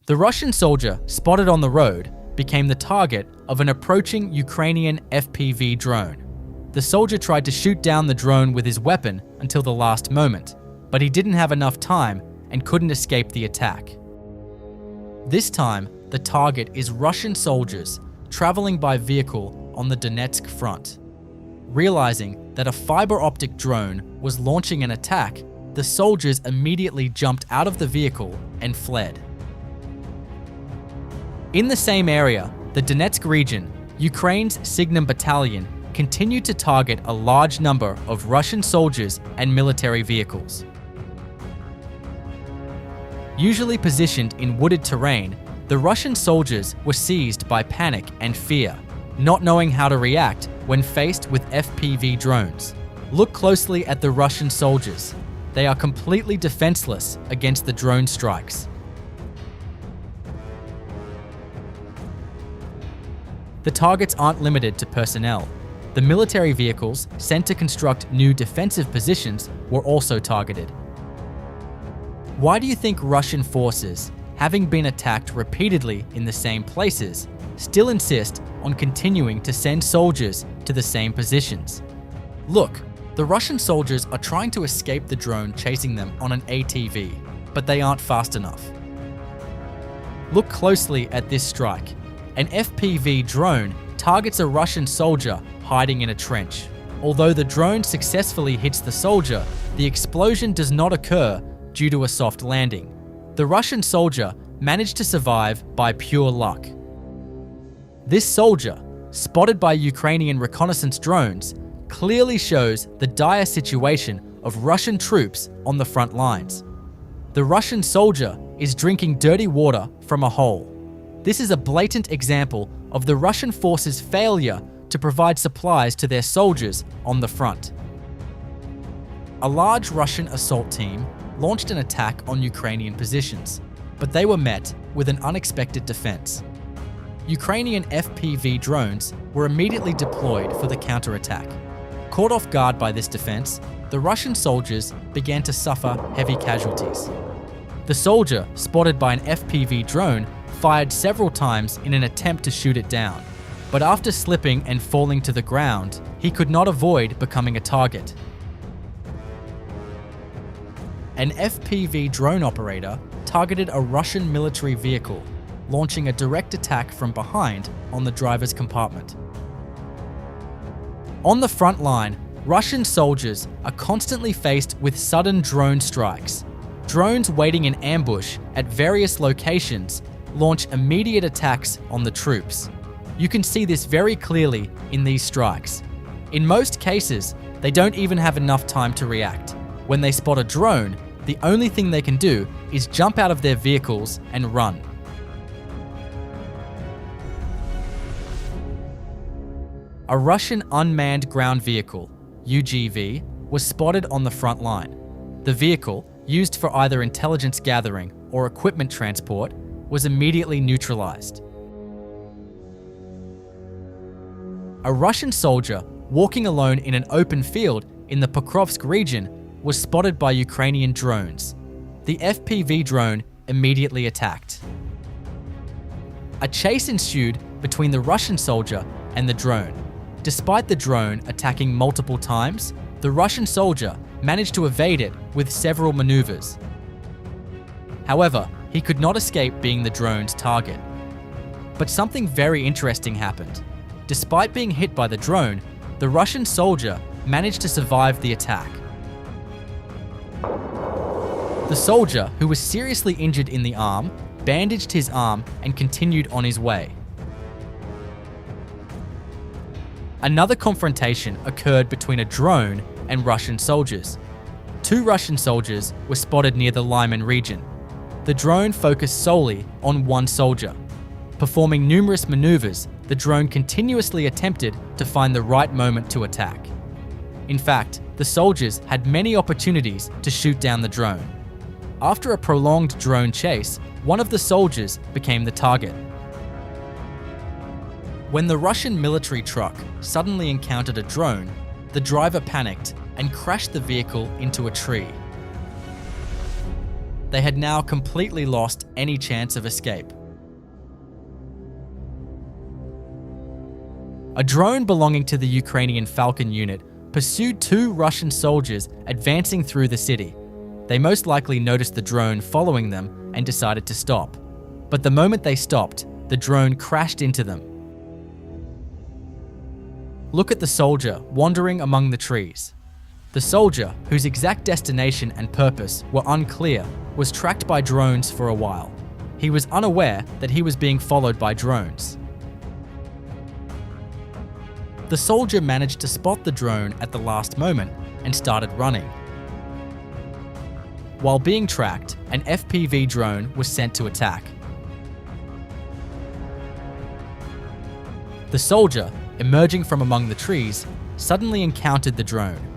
The Russian soldier spotted on the road became the target of an approaching Ukrainian FPV drone. The soldier tried to shoot down the drone with his weapon until the last moment, but he didn't have enough time and couldn't escape the attack. This time, the target is Russian soldiers traveling by vehicle on the Donetsk front. Realizing that a fiber optic drone was launching an attack, the soldiers immediately jumped out of the vehicle and fled. In the same area, the Donetsk region, Ukraine's Signum Battalion continued to target a large number of Russian soldiers and military vehicles. Usually positioned in wooded terrain, the Russian soldiers were seized by panic and fear, not knowing how to react when faced with FPV drones. Look closely at the Russian soldiers. They are completely defenseless against the drone strikes. The targets aren't limited to personnel. The military vehicles sent to construct new defensive positions were also targeted. Why do you think Russian forces, having been attacked repeatedly in the same places, still insist on continuing to send soldiers to the same positions? Look, the Russian soldiers are trying to escape the drone chasing them on an ATV, but they aren't fast enough. Look closely at this strike. An FPV drone targets a Russian soldier hiding in a trench. Although the drone successfully hits the soldier, the explosion does not occur due to a soft landing. The Russian soldier managed to survive by pure luck. This soldier, spotted by Ukrainian reconnaissance drones, clearly shows the dire situation of Russian troops on the front lines. The Russian soldier is drinking dirty water from a hole. This is a blatant example of the Russian forces' failure to provide supplies to their soldiers on the front. A large Russian assault team launched an attack on Ukrainian positions, but they were met with an unexpected defense. Ukrainian FPV drones were immediately deployed for the counterattack. Caught off guard by this defense, the Russian soldiers began to suffer heavy casualties. The soldier, spotted by an FPV drone, fired several times in an attempt to shoot it down, but after slipping and falling to the ground, he could not avoid becoming a target. An FPV drone operator targeted a Russian military vehicle, launching a direct attack from behind on the driver's compartment. On the front line, Russian soldiers are constantly faced with sudden drone strikes. Drones waiting in ambush at various locations launch immediate attacks on the troops. You can see this very clearly in these strikes. In most cases, they don't even have enough time to react. When they spot a drone, the only thing they can do is jump out of their vehicles and run. A Russian unmanned ground vehicle, UGV, was spotted on the front line. The vehicle, used for either intelligence gathering or equipment transport, was immediately neutralized. A Russian soldier walking alone in an open field in the Pokrovsk region was spotted by Ukrainian drones. The FPV drone immediately attacked. A chase ensued between the Russian soldier and the drone. Despite the drone attacking multiple times, the Russian soldier managed to evade it with several maneuvers. However, he could not escape being the drone's target. But something very interesting happened. Despite being hit by the drone, the Russian soldier managed to survive the attack. The soldier, who was seriously injured in the arm, bandaged his arm and continued on his way. Another confrontation occurred between a drone and Russian soldiers. 2 Russian soldiers were spotted near the Lyman region. The drone focused solely on one soldier. Performing numerous maneuvers, the drone continuously attempted to find the right moment to attack. In fact, the soldiers had many opportunities to shoot down the drone. After a prolonged drone chase, one of the soldiers became the target. When the Russian military truck suddenly encountered a drone, the driver panicked and crashed the vehicle into a tree. they had now completely lost any chance of escape. A drone belonging to the Ukrainian Falcon unit pursued two Russian soldiers advancing through the city. They most likely noticed the drone following them and decided to stop. But the moment they stopped, the drone crashed into them. Look at the soldier wandering among the trees. The soldier, whose exact destination and purpose were unclear, was tracked by drones for a while. He was unaware that he was being followed by drones. The soldier managed to spot the drone at the last moment and started running. While being tracked, an FPV drone was sent to attack. The soldier, emerging from among the trees, suddenly encountered the drone.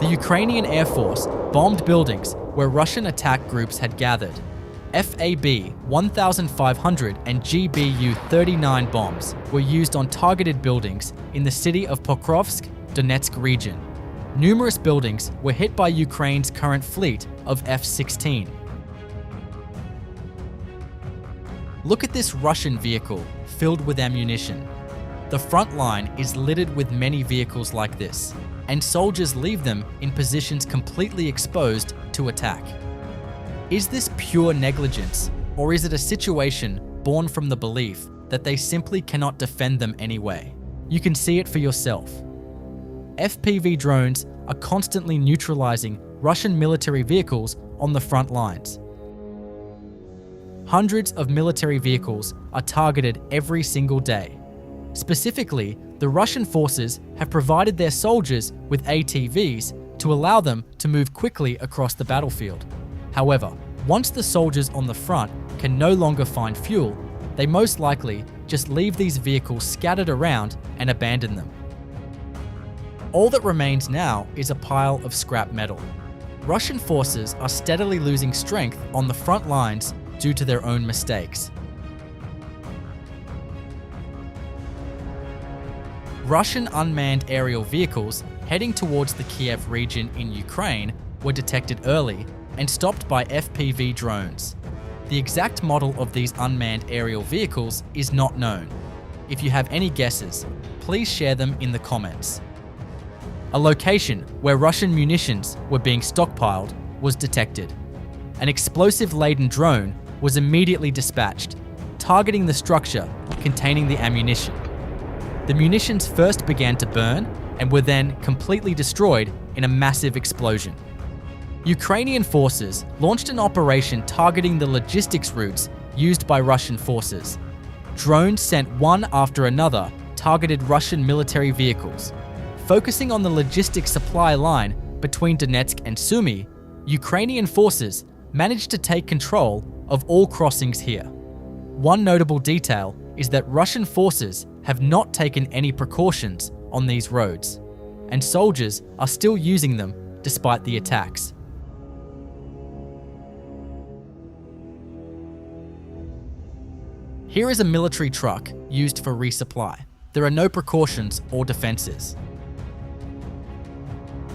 The Ukrainian Air Force bombed buildings where Russian attack groups had gathered. FAB 1500 and GBU 39 bombs were used on targeted buildings in the city of Pokrovsk, Donetsk region. Numerous buildings were hit by Ukraine's current fleet of F-16. Look at this Russian vehicle filled with ammunition. The front line is littered with many vehicles like this, and soldiers leave them in positions completely exposed to attack. Is this pure negligence, or is it a situation born from the belief that they simply cannot defend them anyway? You can see it for yourself. FPV drones are constantly neutralizing Russian military vehicles on the front lines. Hundreds of military vehicles are targeted every single day. Specifically, the Russian forces have provided their soldiers with ATVs to allow them to move quickly across the battlefield. However, once the soldiers on the front can no longer find fuel, they most likely just leave these vehicles scattered around and abandon them. All that remains now is a pile of scrap metal. Russian forces are steadily losing strength on the front lines due to their own mistakes. Russian unmanned aerial vehicles heading towards the Kiev region in Ukraine were detected early and stopped by FPV drones. The exact model of these unmanned aerial vehicles is not known. If you have any guesses, please share them in the comments. A location where Russian munitions were being stockpiled was detected. An explosive-laden drone was immediately dispatched, targeting the structure containing the ammunition. The munitions first began to burn and were then completely destroyed in a massive explosion. Ukrainian forces launched an operation targeting the logistics routes used by Russian forces. Drones sent one after another targeted Russian military vehicles. Focusing on the logistics supply line between Donetsk and Sumy, Ukrainian forces managed to take control of all crossings here. One notable detail is that Russian forces have not taken any precautions on these roads, and soldiers are still using them despite the attacks. Here is a military truck used for resupply. There are no precautions or defenses.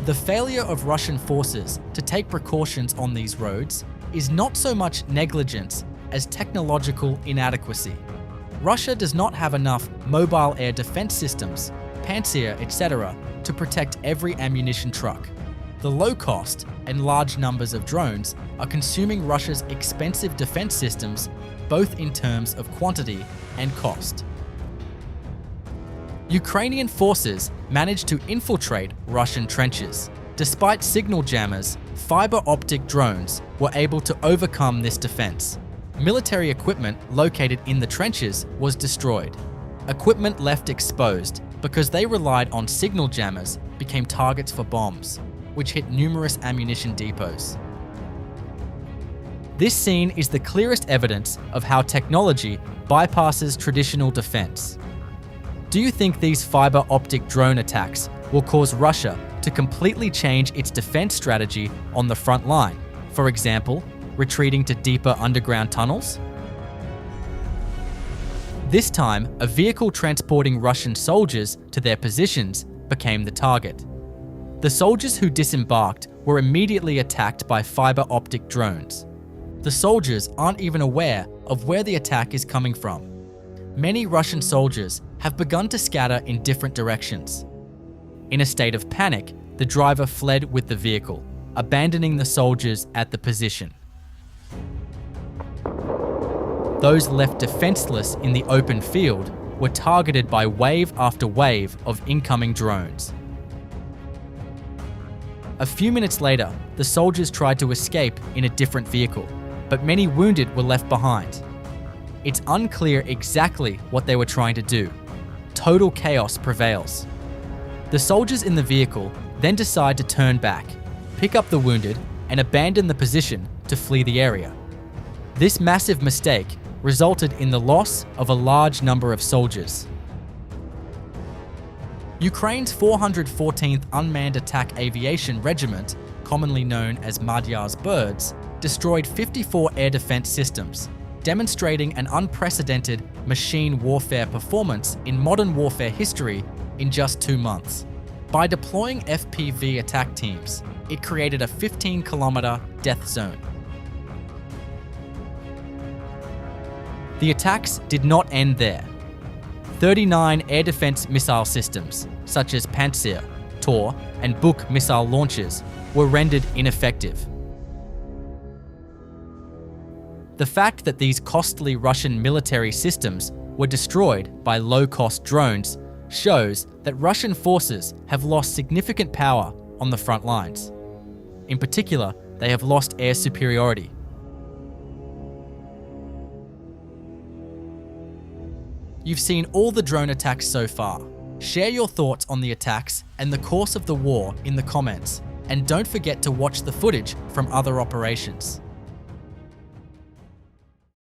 The failure of Russian forces to take precautions on these roads is not so much negligence as technological inadequacy. Russia does not have enough mobile air defense systems, Pantsir, etc., to protect every ammunition truck. The low cost and large numbers of drones are consuming Russia's expensive defense systems, both in terms of quantity and cost. Ukrainian forces managed to infiltrate Russian trenches. Despite signal jammers, fiber optic drones were able to overcome this defense. Military equipment located in the trenches was destroyed. Equipment left exposed because they relied on signal jammers became targets for bombs, which hit numerous ammunition depots. This scene is the clearest evidence of how technology bypasses traditional defense. Do you think these fiber optic drone attacks will cause Russia to completely change its defense strategy on the front line? For example, retreating to deeper underground tunnels? This time, a vehicle transporting Russian soldiers to their positions became the target. The soldiers who disembarked were immediately attacked by fiber optic drones. The soldiers aren't even aware of where the attack is coming from. Many Russian soldiers have begun to scatter in different directions. In a state of panic, the driver fled with the vehicle, abandoning the soldiers at the position. Those left defenseless in the open field were targeted by wave after wave of incoming drones. A few minutes later, the soldiers tried to escape in a different vehicle, but many wounded were left behind. It's unclear exactly what they were trying to do. Total chaos prevails. The soldiers in the vehicle then decide to turn back, pick up the wounded, and abandon the position to flee the area. This massive mistake resulted in the loss of a large number of soldiers. Ukraine's 414th Unmanned Attack Aviation Regiment, commonly known as Magyar's Birds, destroyed 54 air defense systems, demonstrating an unprecedented machine warfare performance in modern warfare history in just 2 months. By deploying FPV attack teams, it created a 15-kilometer death zone. The attacks did not end there. 39 air defense missile systems, such as Pantsir, Tor, and Buk missile launchers, were rendered ineffective. The fact that these costly Russian military systems were destroyed by low-cost drones shows that Russian forces have lost significant power on the front lines. In particular, they have lost air superiority. You've seen all the drone attacks so far. Share your thoughts on the attacks and the course of the war in the comments, and don't forget to watch the footage from other operations.